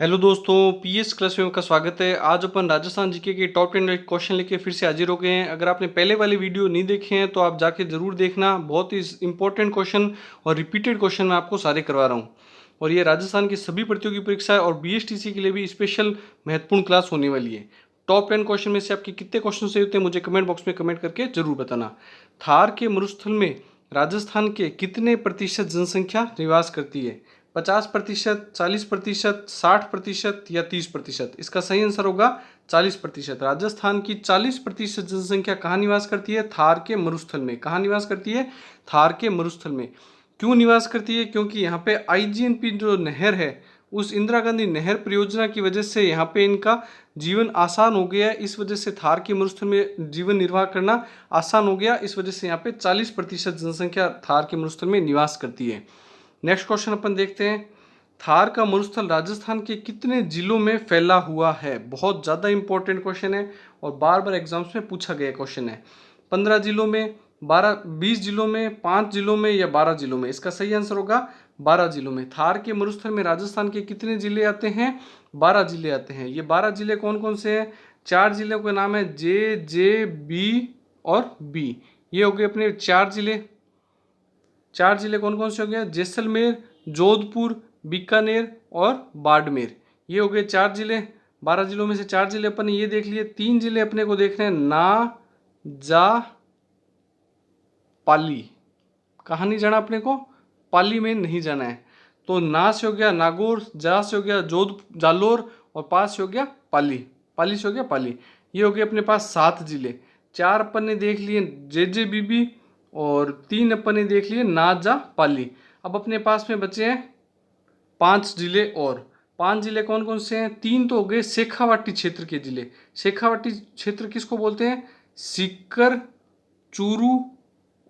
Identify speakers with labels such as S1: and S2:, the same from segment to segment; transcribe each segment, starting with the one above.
S1: Hello दोस्तों, PS class में आपका स्वागत है। आज अपन राजस्थान जीके के टॉप 10 क्वेश्चन लेके फिर से हाजिर हो गए हैं। अगर आपने पहले वाली वीडियो नहीं देखे हैं तो आप जाके जरूर देखना। बहुत ही इंपॉर्टेंट क्वेश्चन और रिपीटेड क्वेश्चन मैं आपको सारे करवा रहा हूँ। और ये राजस्थान की सभी प्रतियोगी परीक्षाएं और बीएसटीसी के लिए भी स्पेशल महत्वपूर्ण क्लास होने वाली है। टॉप 10 क्वेश्चन में से आपके कितने क्वेश्चन सही होते हैं मुझे कमेंट बॉक्स में कमेंट करके जरूर बताना। थार के मरुस्थल में राजस्थान के कितने प्रतिशत जनसंख्या निवास करती है? 50%, 40%, 60% या 30%? इसका सही आंसर होगा 40%। राजस्थान की 40% जनसंख्या कहाँ निवास करती है? थार के मरुस्थल में। कहाँ निवास करती है? थार के मरुस्थल में। क्यों निवास करती है? क्योंकि यहाँ पे आईजीएनपी जो नहर है, उस इंदिरा गांधी नहर परियोजना की वजह से यहाँ पे इनका जीवन आसान हो गया है। इस वजह से थार के मरुस्थल में जीवन निर्वाह करना आसान हो गया। इस वजह से यहाँ पे 40% जनसंख्या थार के मरुस्थल में निवास करती है। नेक्स्ट क्वेश्चन अपन देखते हैं। थार का मरुस्थल राजस्थान के कितने जिलों में फैला हुआ है? बहुत ज़्यादा इंपॉर्टेंट क्वेश्चन है और बार बार एग्जाम्स में पूछा गया क्वेश्चन है। 15 जिलों में, 12, 20 जिलों में, 5 जिलों में या 12 जिलों में? इसका सही आंसर होगा 12 जिलों में। थार के मरुस्थल में राजस्थान के कितने जिले आते हैं? 12 जिले आते हैं। ये 12 जिले कौन कौन से हैं? 4 जिलों के नाम है जे बी और बी। ये हो गए अपने 4 जिले। 4 जिले कौन कौन से हो गए? जैसलमेर, जोधपुर, बीकानेर और बाड़मेर। ये हो गए 4 जिले। 12 जिलों में से 4 जिले अपन ने ये देख लिए। 3 जिले अपने को देखने हैं, ना, जा, पाली। कहाँ नहीं जाना अपने को? पाली में नहीं जाना है। तो ना से हो गया नागौर, जा से हो गया जालोर और पास से हो गया पाली। पाली से हो गया पाली। ये हो गए अपने पास 7 जिले। 4 अपन ने देख लिए जे बीबी और 3 अपन ने देख लिए ना, जा, पाली। अब अपने पास में बचे हैं 5 जिले और। 5 जिले कौन कौन से हैं? 3 तो हो गए शेखावाटी क्षेत्र के जिले। शेखावाटी क्षेत्र किसको बोलते हैं? सीकर, चूरू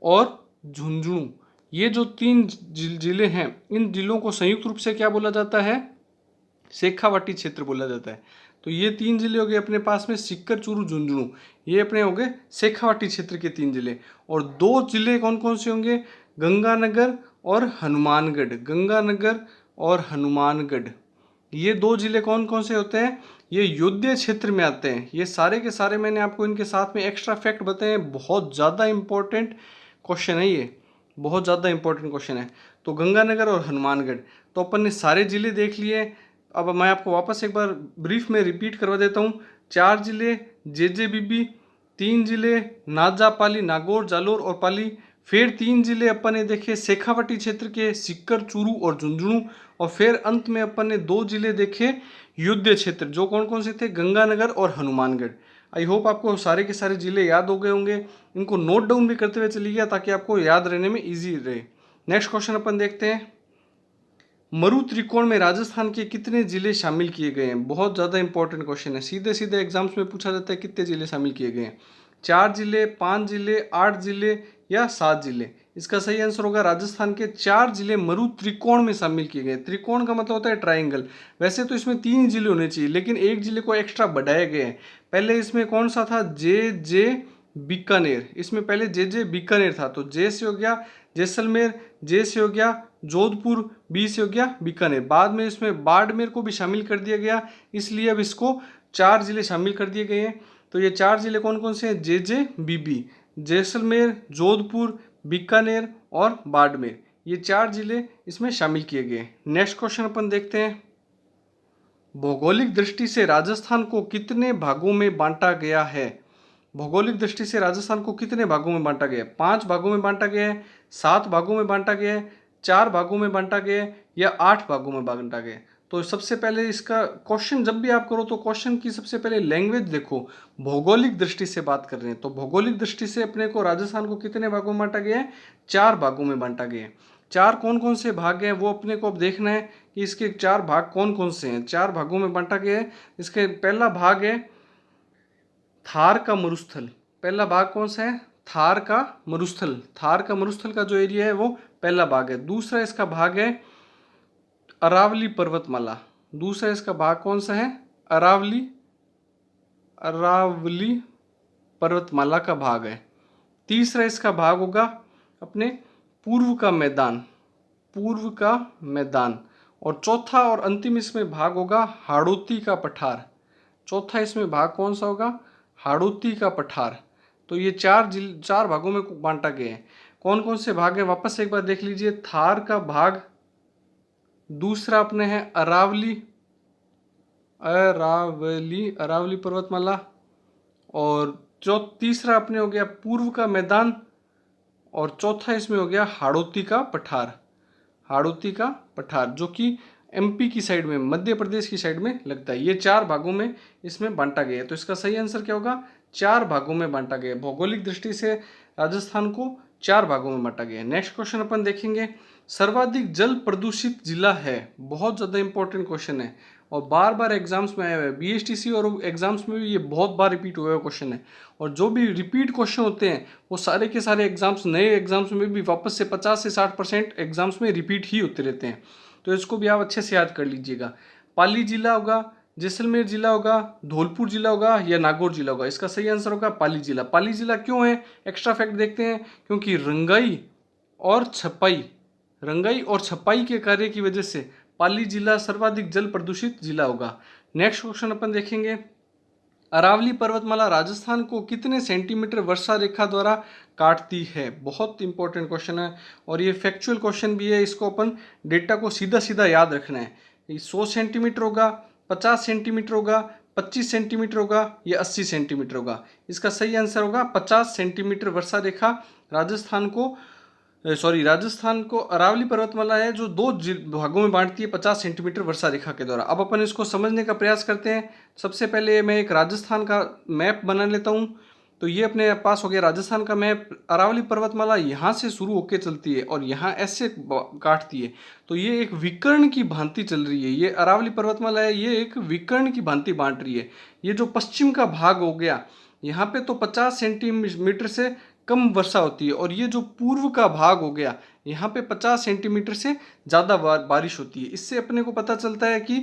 S1: और झुंझुनू। ये जो 3 जिले हैं, इन जिलों को संयुक्त रूप से क्या बोला जाता है? शेखावाटी क्षेत्र बोला जाता है। तो ये 3 जिले हो गए अपने पास में, सीकर, चूरू, झुंझुनू। ये अपने हो गए शेखावाटी क्षेत्र के 3 जिले। और 2 जिले कौन कौन से होंगे? गंगानगर और हनुमानगढ़। गंगानगर और हनुमानगढ़, ये 2 जिले कौन कौन से होते हैं? ये युद्ध क्षेत्र में आते हैं। ये सारे के सारे मैंने आपको इनके साथ में एक्स्ट्रा फैक्ट बताए हैं। बहुत ज़्यादा इंपॉर्टेंट क्वेश्चन है ये, बहुत ज़्यादा इंपॉर्टेंट क्वेश्चन है। तो गंगानगर और हनुमानगढ़, तो अपन ने सारे जिले देख लिए। अब मैं आपको वापस एक बार ब्रीफ में रिपीट करवा देता हूँ। 4 जिले जे बीबी, 3 जिले नाजा, पाली, नागौर, जालोर और पाली। फिर 3 जिले अपन ने देखे शेखावाटी क्षेत्र के, सीकर, चूरू और झुंझुनू। और फिर अंत में अपन ने 2 जिले देखे युद्ध क्षेत्र, जो कौन कौन से थे? गंगानगर और हनुमानगढ़। आई होप आपको सारे के सारे जिले याद हो गए होंगे। इनको नोट डाउन भी करते हुए चलिए ताकि आपको याद रहने में इजी रहे। नेक्स्ट क्वेश्चन अपन देखते हैं। मरु त्रिकोण में राजस्थान के कितने जिले शामिल किए गए हैं? बहुत ज़्यादा इंपॉर्टेंट क्वेश्चन है। सीधे सीधे एग्जाम्स में पूछा जाता है कितने जिले शामिल किए गए हैं? 4 जिले, 5 जिले, 8 जिले या 7 जिले? इसका सही आंसर होगा राजस्थान के 4 जिले मरु त्रिकोण में शामिल किए गए। त्रिकोण का मतलब होता है ट्राइंगल। वैसे तो इसमें 3 जिले होने चाहिए, लेकिन एक जिले को एक्स्ट्रा बढ़ाया गया है। पहले इसमें कौन सा था? जे बीकानेर। इसमें पहले जे बीकानेर था, तो जे से हो गया जैसलमेर, जे से हो गया जोधपुर, बी से हो गया बीकानेर। बाद में इसमें बाड़मेर को भी शामिल कर दिया गया, इसलिए अब इसको 4 जिले शामिल कर दिए गए हैं। तो ये 4 जिले कौन कौन से हैं? जे बीबी, जैसलमेर, जोधपुर, बीकानेर और बाड़मेर। ये 4 जिले इसमें शामिल किए गए। नेक्स्ट क्वेश्चन अपन देखते हैं। भौगोलिक दृष्टि से राजस्थान को कितने भागों में बांटा गया है? भौगोलिक दृष्टि से राजस्थान को कितने भागों में बांटा गया है? 5 भागों में बांटा गया है, 7 भागों में बांटा गया है, 4 भागों में बांटा गया है या 8 भागों में बांटा गया है? तो सबसे पहले इसका क्वेश्चन जब भी आप करो तो क्वेश्चन की सबसे पहले लैंग्वेज देखो। भौगोलिक दृष्टि से बात कर रहे हैं तो भौगोलिक दृष्टि से अपने को राजस्थान को कितने भागों में बांटा गया है? 4 भागों में बांटा गया है। 4 कौन कौन से भाग हैं वो अपने को अब देखना है कि इसके 4 भाग कौन कौन से हैं। 4 भागों में बांटा गया है। इसके पहला भाग है थार का मरुस्थल। पहला भाग कौन सा है? थार का मरुस्थल। थार का मरुस्थल का जो एरिया है वो पहला भाग है। दूसरा इसका भाग है अरावली पर्वतमाला। दूसरा इसका भाग कौन सा है? अरावली अरावली पर्वतमाला का भाग है। तीसरा इसका भाग होगा अपने पूर्व का मैदान। पूर्व का मैदान। और चौथा और अंतिम इसमें भाग होगा हाड़ौती का पठार। चौथा इसमें भाग कौन सा होगा? हाड़ौती का पठार। तो ये चार भागों में बांटा गया है। कौन कौन से भाग है वापस एक बार देख लीजिए। थार का भाग, दूसरा अपने है अरावली अरावली पर्वतमाला, और जो तीसरा अपने हो गया पूर्व का मैदान, और चौथा इसमें हो गया हाड़ौती का पठार। हाड़ौती का पठार जो कि एमपी की साइड में, मध्य प्रदेश की साइड में लगता है। ये चार भागों में इसमें बांटा गया है। तो इसका सही आंसर क्या होगा? चार भागों में बांटा गया है। भौगोलिक दृष्टि से राजस्थान को चार भागों में बांटा गया है। नेक्स्ट क्वेश्चन अपन देखेंगे, सर्वाधिक जल प्रदूषित जिला है। बहुत ज़्यादा इंपॉर्टेंट क्वेश्चन है और बार बार एग्जाम्स में आया हुआ है। बीएसटीसी और एग्जाम्स में भी ये बहुत बार रिपीट हुआ हुआ क्वेश्चन है। और जो भी रिपीट क्वेश्चन होते हैं वो सारे के सारे एग्जाम्स, नए एग्जाम्स में भी वापस से 50 से 60% एग्जाम्स में रिपीट ही होते रहते हैं। तो इसको भी आप अच्छे से याद कर लीजिएगा। पाली जिला होगा, जैसलमेर जिला होगा, धौलपुर जिला होगा या नागौर जिला होगा। इसका सही आंसर होगा पाली जिला। पाली जिला क्यों है? एक्स्ट्रा फैक्ट देखते हैं। क्योंकि रंगाई और छपाई के कार्य की वजह से पाली जिला सर्वाधिक जल प्रदूषित जिला होगा। नेक्स्ट क्वेश्चन अपन देखेंगे, अरावली पर्वतमाला राजस्थान को कितने सेंटीमीटर वर्षा रेखा द्वारा काटती है? बहुत इंपॉर्टेंट क्वेश्चन है और ये फैक्चुअल क्वेश्चन भी है। इसको अपन डेटा को सीधा सीधा याद रखना है। 100 सेंटीमीटर होगा, 50 सेंटीमीटर होगा, 25 सेंटीमीटर होगा या 80 सेंटीमीटर होगा। इसका सही आंसर होगा 50 सेंटीमीटर वर्षा रेखा राजस्थान को अरावली पर्वतमाला है जो दो भागों में बांटती है 50 सेंटीमीटर वर्षा रेखा के द्वारा। अब अपन इसको समझने का प्रयास करते हैं। सबसे पहले मैं एक राजस्थान का मैप बना लेता हूँ। तो ये अपने पास हो गया राजस्थान का मैप। अरावली पर्वतमाला यहाँ से शुरू होकर चलती है और यहाँ ऐसे काटती है। तो ये एक विकर्ण की भांति चल रही है। ये अरावली पर्वतमाला है, ये एक विकर्ण की भांति बांट रही है। ये जो पश्चिम का भाग हो गया, यहाँ पे तो 50 सेंटीमीटर से कम वर्षा होती है, और ये जो पूर्व का भाग हो गया, यहाँ पे 50 सेंटीमीटर से ज़्यादा बारिश होती है। इससे अपने को पता चलता है कि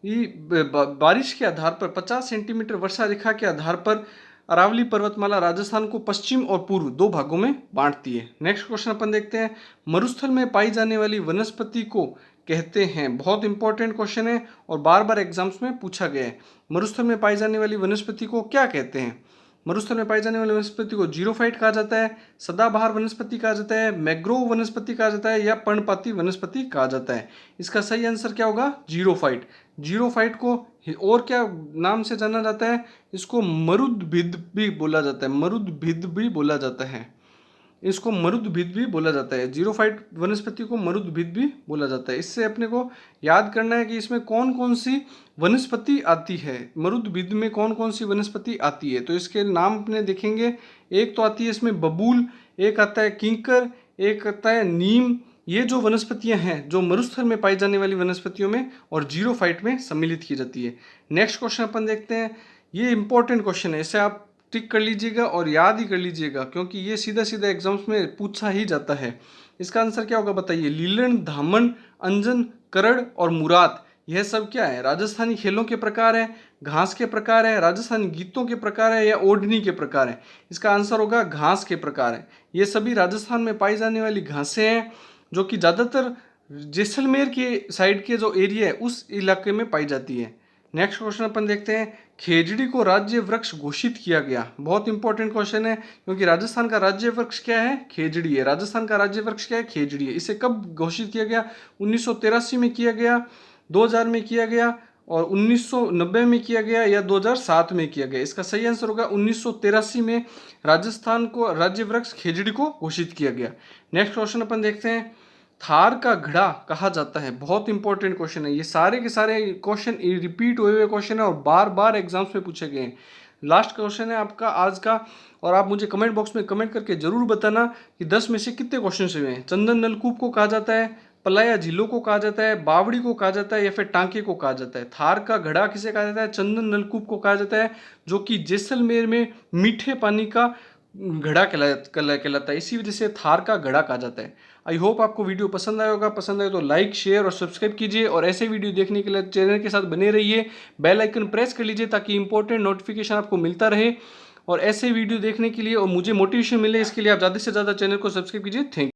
S1: बारिश के आधार पर 50 सेंटीमीटर वर्षा रेखा के आधार पर अरावली पर्वतमाला राजस्थान को पश्चिम और पूर्व दो भागों में बांटती है। नेक्स्ट क्वेश्चन अपन देखते हैं, मरुस्थल में पाई जाने वाली वनस्पति को कहते हैं। बहुत इंपॉर्टेंट क्वेश्चन है और बार बार एग्जाम्स में पूछा गया है। मरुस्थल में पाई जाने वाली वनस्पति को क्या कहते हैं? मरुस्थल में पाई जाने वाली वनस्पति को जीरोफाइट कहा जाता है, सदाबहार वनस्पति कहा जाता है, मैग्रोव वनस्पति कहा जाता है या पर्णपाती वनस्पति कहा जाता है। इसका सही आंसर क्या होगा? जीरोफाइट। जीरोफाइट को और क्या नाम से जाना जाता है? इसको मरुद्भिद भी बोला जाता है। मरुद्भिद भी बोला जाता है। इसको मरुद्भिद भी बोला जाता है। जीरोफाइट वनस्पति को मरुद्भिद भी बोला जाता है। इससे अपने को याद करना है कि इसमें कौन कौन सी वनस्पति आती है। मरुद्भिद में कौन कौन सी वनस्पति आती है तो इसके नाम अपने देखेंगे। एक तो आती है इसमें बबूल, एक आता है किंकर, एक आता है नीम। ये जो वनस्पतियां हैं जो मरुस्थल में पाई जाने वाली वनस्पतियों में और जीरोफाइट में सम्मिलित की जाती है। नेक्स्ट क्वेश्चन अपन देखते हैं। ये इंपॉर्टेंट क्वेश्चन है, इसे आप टिक कर लीजिएगा और याद ही कर लीजिएगा क्योंकि ये सीधा सीधा एग्जाम्स में पूछा ही जाता है। इसका आंसर क्या होगा बताइए? लीलन, धामन, अंजन, करड़ और मुराद, यह सब क्या है? राजस्थानी खेलों के प्रकार है, घास के प्रकार है, राजस्थानी गीतों के प्रकार है या ओढ़नी के प्रकार है? इसका आंसर होगा घास के प्रकार है। ये सभी राजस्थान में पाई जाने वाली घासें हैं जो कि ज़्यादातर जैसलमेर के साइड के जो एरिया है उस इलाके में पाई जाती है। नेक्स्ट क्वेश्चन अपन देखते हैं, खेजड़ी को राज्य वृक्ष घोषित किया गया। बहुत इंपॉर्टेंट क्वेश्चन है क्योंकि राजस्थान का राज्य वृक्ष क्या है? खेजड़ी है। राजस्थान का राज्य वृक्ष क्या है? खेजड़ी है। इसे कब घोषित किया गया? 1983 में किया गया, 2000 में किया गया और 1990 में किया गया या 2007 में किया गया। इसका सही आंसर होगा 1983 में राजस्थान को राज्य वृक्ष खेजड़ी को घोषित किया गया। नेक्स्ट क्वेश्चन अपन देखते हैं, थार का घड़ा कहा जाता है। बहुत इंपॉर्टेंट क्वेश्चन है। ये सारे के सारे क्वेश्चन रिपीट हुए हुए क्वेश्चन है और बार बार एग्जाम्स में पूछे गए हैं। लास्ट क्वेश्चन है आपका आज का और आप मुझे कमेंट बॉक्स में कमेंट करके जरूर बताना कि 10 में से कितने क्वेश्चन हुए हैं। चंदन नलकूप को कहा जाता है, पलाया झीलों को कहा जाता है, बावड़ी को कहा जाता है या फिर टांके को कहा जाता है। थार का घड़ा किसे कहा जाता है? चंदन नलकूप को कहा जाता है जो कि जैसलमेर में मीठे पानी का घड़ा कहलाता है। इसी वजह से थार का घड़ा कहा जाता है। आई होप आपको वीडियो पसंद आया होगा। पसंद आए तो लाइक, शेयर और सब्सक्राइब कीजिए और ऐसे वीडियो देखने के लिए चैनल के साथ बने रहिए। बेल आइकन प्रेस कर लीजिए ताकि इंपॉर्टेंट नोटिफिकेशन आपको मिलता रहे और ऐसे वीडियो देखने के लिए और मुझे मोटिवेशन मिले इसके लिए आप ज़्यादा से ज़्यादा चैनल को सब्सक्राइब कीजिए। Thank you.